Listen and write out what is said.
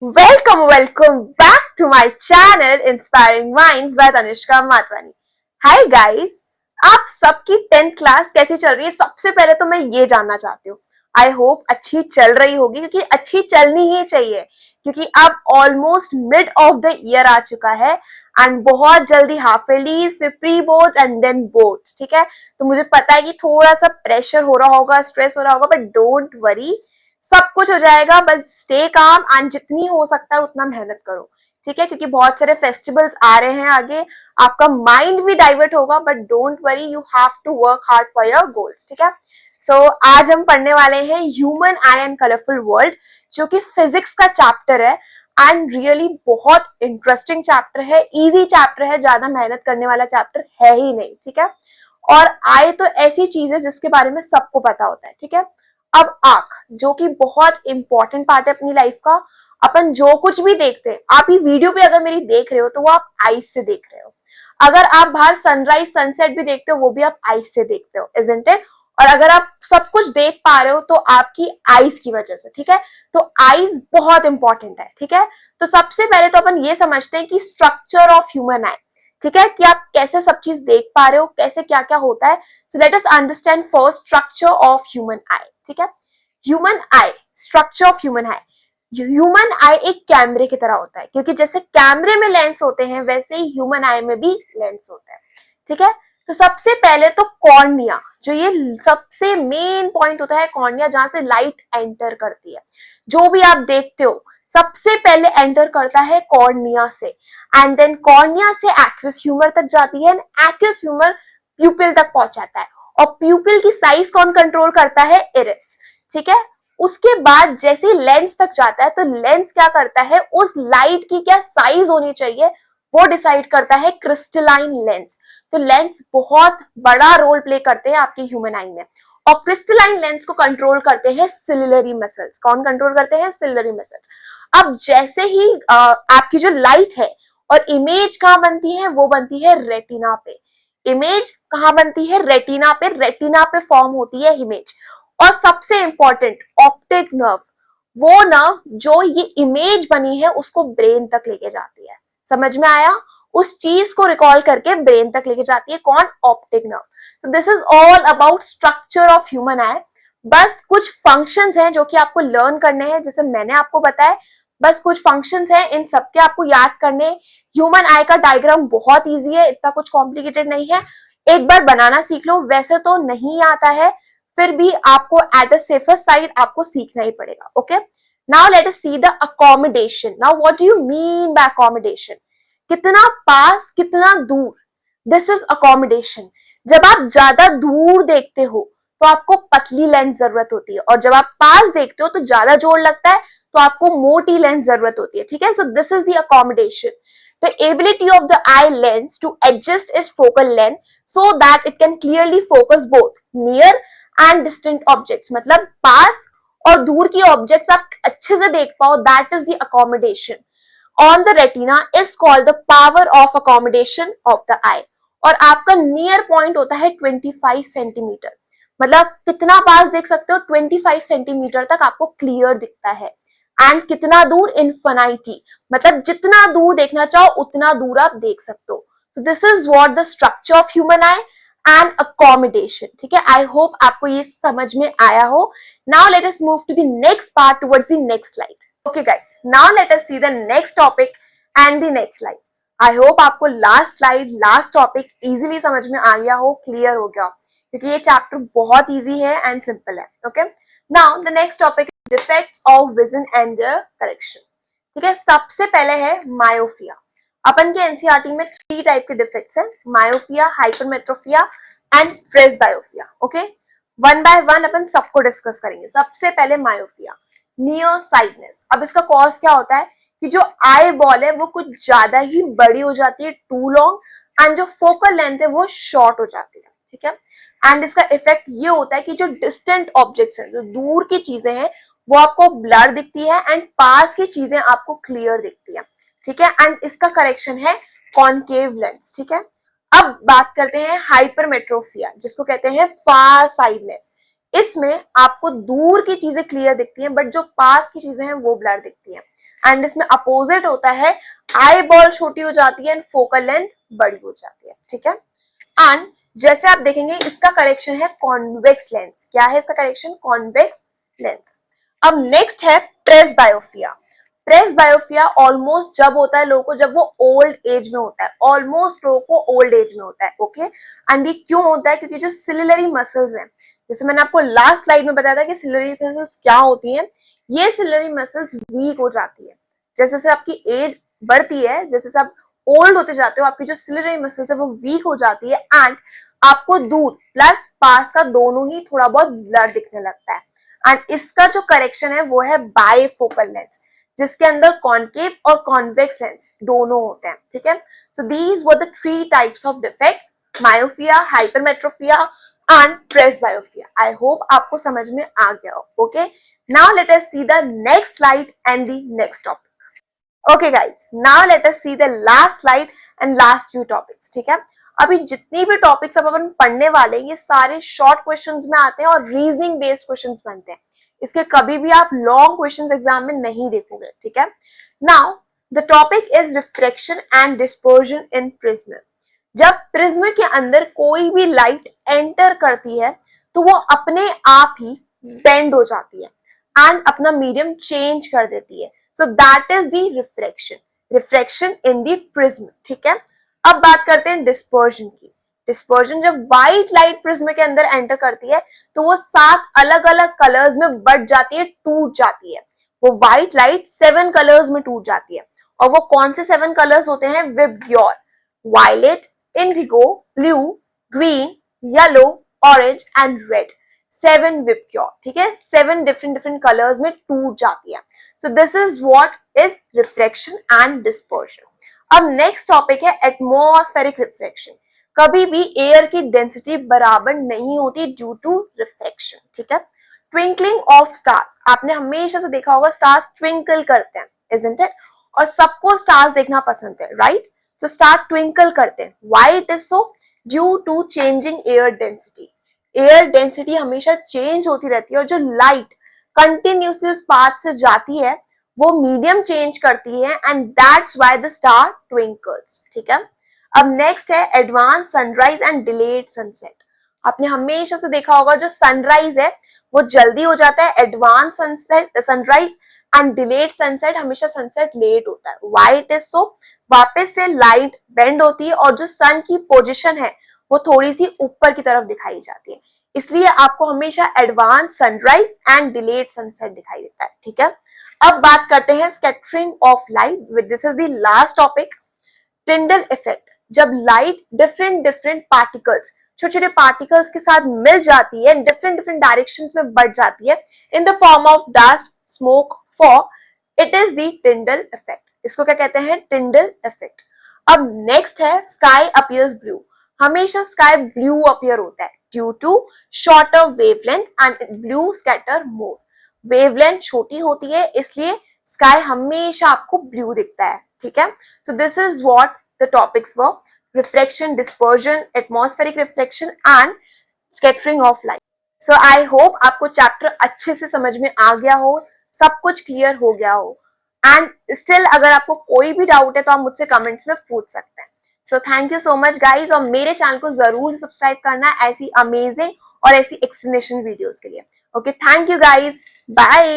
Welcome back to my channel Inspiring Minds by Tanishka मातवानी। Hi guys, आप सबकी 10th class कैसी चल रही है? सबसे पहले तो मैं ये जानना चाहती हूँ। I hope अच्छी चल रही होगी, क्योंकि अच्छी चलनी ही चाहिए, क्योंकि अब almost mid of the year आ चुका है एंड बहुत जल्दी हाफ ईयरलीज, फिर pre boards and then boards. ठीक है, तो मुझे पता है कि थोड़ा सा प्रेशर हो रहा होगा, स्ट्रेस हो रहा होगा, बट डोंट वरी, सब कुछ हो जाएगा। बस स्टे काम एंड जितनी हो सकता है उतना मेहनत करो। ठीक है, क्योंकि बहुत सारे फेस्टिवल्स आ रहे हैं आगे, आपका माइंड भी डाइवर्ट होगा, but don't worry, you have to work hard for your goals. ठीक है, सो आज हम पढ़ने वाले हैं human eye and colourful world, जो कि फिजिक्स का चैप्टर है एंड रियली बहुत इंटरेस्टिंग चैप्टर है, इजी चैप्टर है, ज्यादा मेहनत करने वाला चैप्टर है ही नहीं। ठीक है, और आए तो ऐसी चीज है जिसके बारे में सबको पता होता है। ठीक है, अब आंख, जो कि बहुत इंपॉर्टेंट पार्ट है अपनी लाइफ का। अपन जो कुछ भी देखते हैं, आप ये वीडियो भी अगर मेरी देख रहे हो तो वो आप आईज से देख रहे हो। अगर आप बाहर सनराइज सनसेट भी देखते हो, वो भी आप आईज से देखते हो, इजंट इट? और अगर आप सब कुछ देख पा रहे हो तो आपकी आईज की वजह से। ठीक है, तो आईज बहुत इंपॉर्टेंट है। ठीक है, तो सबसे पहले तो अपन ये समझते हैं कि स्ट्रक्चर ऑफ ह्यूमन आई। ठीक है, कि आप कैसे सब चीज देख पा रहे हो, कैसे क्या क्या होता है। So let us understand first structure of human आई। ठीक है, human I, structure of human I. Human आई एक कैमरे की तरह होता है, क्योंकि जैसे कैमरे में लेंस होते हैं वैसे ही ह्यूमन आई में भी लेंस होता है। ठीक है, तो सबसे पहले तो कॉर्निया, जो ये सबसे मेन पॉइंट होता है, कॉर्निया, जहां से लाइट एंटर करती है। जो भी आप देखते हो सबसे पहले एंटर करता है कॉर्निया से, एंड देन कॉर्निया से एक्वियस ह्यूमर तक जाती है, एक्वियस ह्यूमर प्यूपिल तक पहुंचाता है, और प्यूपिल की साइज कौन कंट्रोल करता है? इरिस। ठीक है, उसके बाद जैसे लेंस तक जाता है तो लेंस क्या करता है, उस लाइट की क्या साइज होनी चाहिए वो डिसाइड करता है क्रिस्टलाइन लेंस। तो लेंस बहुत बड़ा रोल प्ले करते हैं आपके ह्यूमन आई में, और क्रिस्टलाइन लेंस को कंट्रोल करते हैं सिलिलरी मसल्स। कौन कंट्रोल करते हैं? सिलिलरी मसल्स। अब जैसे ही आपकी जो लाइट है और इमेज कहां बनती है, वो बनती है रेटिना पे। इमेज कहां बनती है? रेटिना पे। रेटिना पे फॉर्म होती है इमेज। और सबसे इंपॉर्टेंट, ऑप्टिक नर्व, वो नर्व जो ये इमेज बनी है उसको ब्रेन तक लेके जाती है। समझ में आया? उस चीज को रिकॉल करके ब्रेन तक लेके जाती है। कौन? Optic nerve. तो this is all about structure of human eye. बस कुछ फंक्शंस हैं जो कि आपको लर्न करने हैं, जैसे मैंने आपको बताया। बस कुछ फंक्शंस हैं, इन सबके आपको याद करने। ह्यूमन आई का डायग्राम बहुत इजी है, इतना कुछ कॉम्प्लिकेटेड नहीं है। एक बार बनाना सीख लो, वैसे तो नहीं आता है, फिर भी आपको एट अ सेफर साइड आपको सीखना ही पड़ेगा। Okay, now let us see the accommodation. Now what do you mean by accommodation? कितना पास, कितना दूर, दिस इज अकोमोडेशन। जब आप ज्यादा दूर देखते हो तो आपको पतली लेंस जरूरत होती है, और जब आप पास देखते हो तो ज्यादा जोर लगता है तो आपको मोटी लेंस जरूरत होती है। ठीक है, so this is the accommodation, the ability of the eye lens to adjust its focal length so that it can clearly focus both near and distant objects। मतलब पास और दूर की ऑब्जेक्ट्स आप अच्छे से देख पाओ, that is the accommodation on the retina is called the power of accommodation of the eye. और आपका नियर पॉइंट होता है 25 सेंटीमीटर। मतलब कितना पास देख सकते हो? 25 सेंटीमीटर तक आपको क्लियर दिखता है। एंड कितना दूर? इन्फिनिटी, मतलब जितना दूर देखना चाहो उतना दूर आप देख सकते हो। सो this is what the structure of human eye and accommodation. ठीक है, आई होप आपको ये समझ में आया हो। Now let us move to the next part towards the next slide. Okay guys, now let us see the next topic and the next slide. I hope आपको last slide, last topic easily समझ में आ गया हो, clear हो गया हो, क्योंकि ये चैप्टर बहुत इजी है एंड सिंपल है। Okay, now the next topic, defects of vision and their correction. ठीक है, सबसे पहले है मायोपिया। अपन के एनसीईआरटी में 3 टाइप के डिफेक्ट्स हैं, myopia, hypermetropia and presbyopia. Okay, one by one अपन सबको डिस्कस करेंगे। सबसे पहले मायोपिया, नियर साइडनेस। अब इसका कॉज क्या होता है कि जो आई बॉल है वो कुछ ज्यादा ही बड़ी हो जाती है, टू लॉन्ग, एंड जो फोकल लेंथ है वो शॉर्ट हो जाती है। ठीक है, एंड इसका इफेक्ट ये होता है कि जो डिस्टेंट ऑब्जेक्ट्स हैं, जो दूर की चीजें हैं, वो आपको ब्लर दिखती है, एंड पास की चीजें आपको क्लियर दिखती है। ठीक है, एंड इसका करेक्शन है कॉनकेव लेंस। ठीक है, अब बात करते हैं हाइपरमेट्रोपिया, जिसको कहते हैं फार साइडनेस। इसमें आपको दूर की चीजें क्लियर दिखती हैं बट जो पास की चीजें हैं वो ब्लर दिखती हैं। एंड इसमें अपोजिट होता है, आई बॉल छोटी हो जाती है एंड फोकल लेंथ बड़ी हो जाती है, ठीक है। एंड जैसे आप देखेंगे इसका करेक्शन है कॉन्वेक्स लेंस। क्या है इसका करेक्शन? Convex lens. अब नेक्स्ट है प्रेसबायोपिया। प्रेसबायोपिया ऑलमोस्ट जब होता है लोगों को, जब वो ओल्ड एज में होता है, ऑलमोस्ट लोगों को ओल्ड एज में होता है, ओके। एंड ये क्यों होता है? क्योंकि जो सिलिलरी मसल्स हैं, जैसे मैंने आपको लास्ट स्लाइड में बताया था कि सिलिलरी मसल्स क्या होती हैं, ये सिलिलरी मसल्स वीक हो जाती है जैसे जैसे आपकी एज बढ़ती है, जैसे जैसे आप ओल्ड होते जाते हो, आपकी जो सिलिलरी मसल्स है वो वीक हो जाती है एंड आपको दूर प्लस पास का दोनों ही थोड़ा बहुत ब्लर दिखने लगता है। एंड इसका जो करेक्शन है वो है बाइफोकल लेंस, जिसके अंदर कॉनकेव और कॉन्वेक्स लेंस दोनों होते हैं, ठीक है। So these were the 3 types of defects, myopia, hypermetropia and presbyopia. I hope आपको समझ में आ गया हो, okay. Now let us see the next slide and the next topic. Okay guys, now let us see the last slide and last few topics, ठीक है। अभी जितनी भी टॉपिक्स अब अपन पढ़ने वाले हैं ये सारे शॉर्ट क्वेश्चंस में आते हैं और रीजनिंग बेस्ड क्वेश्चंस बनते हैं। इसके कभी भी आप लॉन्ग क्वेश्चंस एग्जाम में नहीं देखोगे, ठीक है। Now the topic is refraction and dispersion in prism. जब प्रिज्म के अंदर कोई भी लाइट एंटर करती है तो वो अपने आप ही बेंड हो जाती है एंड अपना मीडियम चेंज कर देती है। So that is the refraction in the prism, ठीक है। अब बात करते हैं डिस्पर्जन की। डिस्पर्जन, जब व्हाइट लाइट प्रिज्म के अंदर एंटर करती है तो वो 7 अलग अलग कलर्स में बट जाती है, टूट जाती है। वो व्हाइट लाइट 7 कलर्स में टूट जाती है। और वो कौन से 7 कलर्स होते हैं? VIBGYOR, violet, indigo, blue, green, yellow, orange and red. 7 VIBGYOR, ठीक है। 7 डिफरेंट कलर्स में टूट जाती है। So this is what is refraction and dispersion. अब नेक्स्ट टॉपिक है एटमॉस्फेरिक रिफ्रैक्शन। कभी भी एयर की डेंसिटी बराबर नहीं होती ड्यू टू रिफ्रैक्शन, ठीक है। ट्विंकलिंग ऑफ स्टार्स, आपने हमेशा से देखा होगा स्टार्स ट्विंकल करते हैं, इजंट इट? और सबको स्टार्स देखना पसंद है, राइट? तो स्टार ट्विंकल करते हैं। Why it is so? Due to changing air density. Air density हमेशा चेंज होती रहती है और जो लाइट कंटिन्यूसली उस पाथ से जाती है वो मीडियम चेंज करती है and that's why the star twinkles, ठीक है। अब नेक्स्ट है advance sunrise and delayed sunset. आपने हमेशा से देखा होगा जो सनराइज है वो जल्दी हो जाता है, advance sunset sunrise and delayed sunset हमेशा सनसेट लेट होता है। व्हाई इट इज सो? वापस से लाइट बेंड होती है और जो सन की पोजीशन है वो थोड़ी सी ऊपर की तरफ दिखाई जाती है, इसलिए आपको हमेशा advance sunrise and delayed sunset दिखाई देता है, ठीक है। अब बात करते हैं scattering of light. This is the last topic, Tyndall effect. जब लाइट डिफरेंट पार्टिकल्स, छोटे छोटे पार्टिकल्स के साथ मिल जाती है, डिफरेंट डायरेक्शंस में बढ़ जाती है in the form of dust, smoke, fog, it is the Tyndall effect. इसको क्या कहते हैं? Tyndall effect. अब नेक्स्ट है स्काई अपीयर्स ब्लू। हमेशा स्काई ब्लू अपीयर होता है due to shorter wavelength and blue scatter more. Wavelength छोटी होती है इसलिए स्काई हमेशा आपको ब्लू दिखता है, ठीक है। So this is what the topics were, refraction, dispersion, atmospheric refraction and scattering of light. So I hope आपको चैप्टर अच्छे से समझ में आ गया हो, सब कुछ क्लियर हो गया हो। एंड स्टिल अगर आपको कोई भी डाउट है तो आप मुझसे कमेंट्स में पूछ सकते हैं। So thank you so much guys, और मेरे चैनल को जरूर से सब्सक्राइब करना ऐसी अमेजिंग और ऐसी एक्सप्लेनेशन वीडियोस के लिए। Okay, thank you guys, bye.